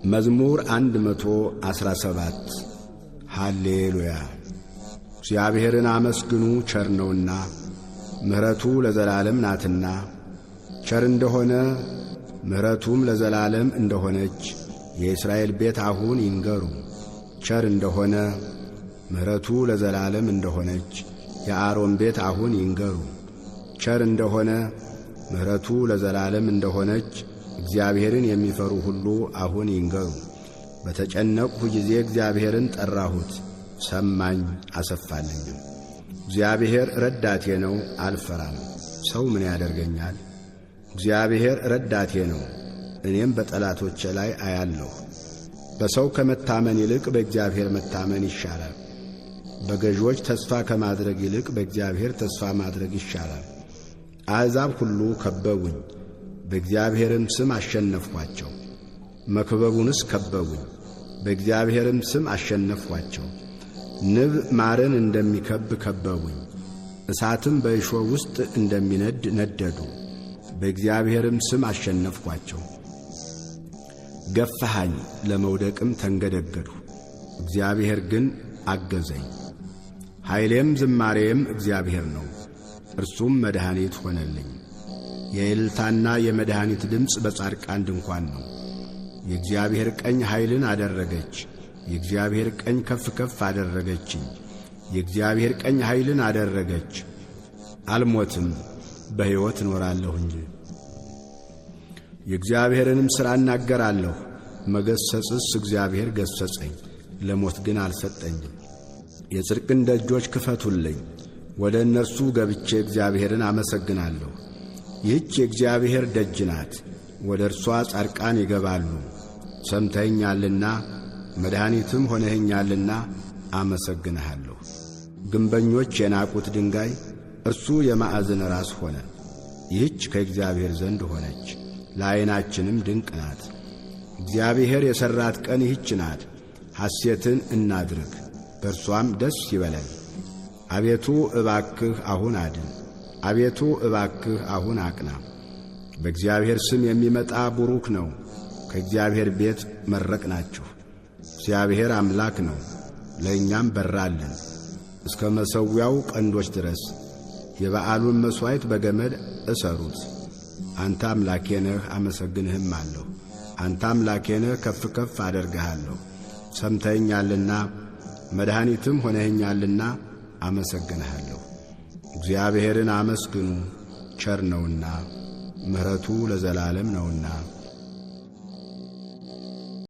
መዝሙር 117 ሃሌሉያ። እግዚአብሔርን አመስግኑ ቸር ነውና፣ ምሕረቱ ለዘላለም ናትና። ቸር እንደሆነ ምሕረቱም ለዘላለም እንደሆነች የእስራኤል ቤት አሁን ይንገሩ። ቸር እንደሆነ ምሕረቱ ለዘላለም እንደሆነች የአሮን ቤት አሁን ይንገሩ። ቸር እንደሆነ ምሕረቱ ለዘላለም እንደሆነች እግዚአብሔርን የሚፈሩ ሁሉ አሁን ይንገሩ። በተጨነቅሁ ጊዜ እግዚአብሔርን ጠራሁት፣ ሰማኝ አሰፋልኝም። እግዚአብሔር ረዳቴ ነው፣ አልፈራም። ሰው ምን ያደርገኛል? እግዚአብሔር ረዳቴ ነው፣ እኔም በጠላቶቼ ላይ አያለሁ። በሰው ከመታመን ይልቅ በእግዚአብሔር መታመን ይሻላል። በገዦች ተስፋ ከማድረግ ይልቅ በእግዚአብሔር ተስፋ ማድረግ ይሻላል። አሕዛብ ሁሉ ከበቡኝ፣ በእግዚአብሔርም ስም አሸነፍኋቸው። መክበቡንስ ከበቡኝ፣ በእግዚአብሔርም ስም አሸነፍኋቸው። ንብ ማርን እንደሚከብ ከበቡኝ፣ እሳትም በእሾህ ውስጥ እንደሚነድ ነደዱ። በእግዚአብሔርም ስም አሸነፍኋቸው። ገፋሃኝ፣ ለመውደቅም ተንገደገድሁ፣ እግዚአብሔር ግን አገዘኝ። ኃይሌም ዝማሬም እግዚአብሔር ነው፣ እርሱም መድኃኒት ሆነልኝ። የእልልታና የመድኃኒት ድምፅ በጻድቃን ድንኳን ነው። የእግዚአብሔር ቀኝ ኃይልን አደረገች፣ የእግዚአብሔር ቀኝ ከፍ ከፍ አደረገችኝ። የእግዚአብሔር ቀኝ ኃይልን አደረገች፣ አልሞትም በሕይወት እኖራለሁ እንጂ። የእግዚአብሔርንም ሥራ እናገራለሁ። መገሰጽስ እግዚአብሔር ገሰጸኝ፣ ለሞት ግን አልሰጠኝም። የጽድቅን ደጆች ክፈቱልኝ፣ ወደ እነርሱ ገብቼ እግዚአብሔርን አመሰግናለሁ። ይህች የእግዚአብሔር ደጅ ናት፣ ወደ እርሷ ጻድቃን ይገባሉ። ሰምተኸኛልና መድኃኒትም ሆነኸኛልና አመሰግንሃለሁ። ግንበኞች የናቁት ድንጋይ እርሱ የማዕዘን ራስ ሆነ። ይህች ከእግዚአብሔር ዘንድ ሆነች፣ ለዓይናችንም ድንቅ ናት። እግዚአብሔር የሠራት ቀን ይህች ናት፣ ሐሴትን እናድርግ፣ በእርሷም ደስ ይበለን። አቤቱ እባክህ አሁን አድን፣ አቤቱ እባክህ አሁን አቅና። በእግዚአብሔር ስም የሚመጣ ቡሩክ ነው። ከእግዚአብሔር ቤት መረቅናችሁ። እግዚአብሔር አምላክ ነው፣ ለእኛም በራልን። እስከ መሠዊያው ቀንዶች ድረስ የበዓሉን መሥዋዕት በገመድ እሰሩት። አንተ አምላኬ ነህ፣ አመሰግንህም አለሁ። አንተ አምላኬ ነህ፣ ከፍ ከፍ አደርግሃለሁ። ሰምተኸኛልና መድኃኒትም ሆነኸኛልና አመሰግንሃለሁ። እግዚአብሔርን አመስግኑ፣ ቸር ነውና ምሕረቱ ለዘላለም ነውና።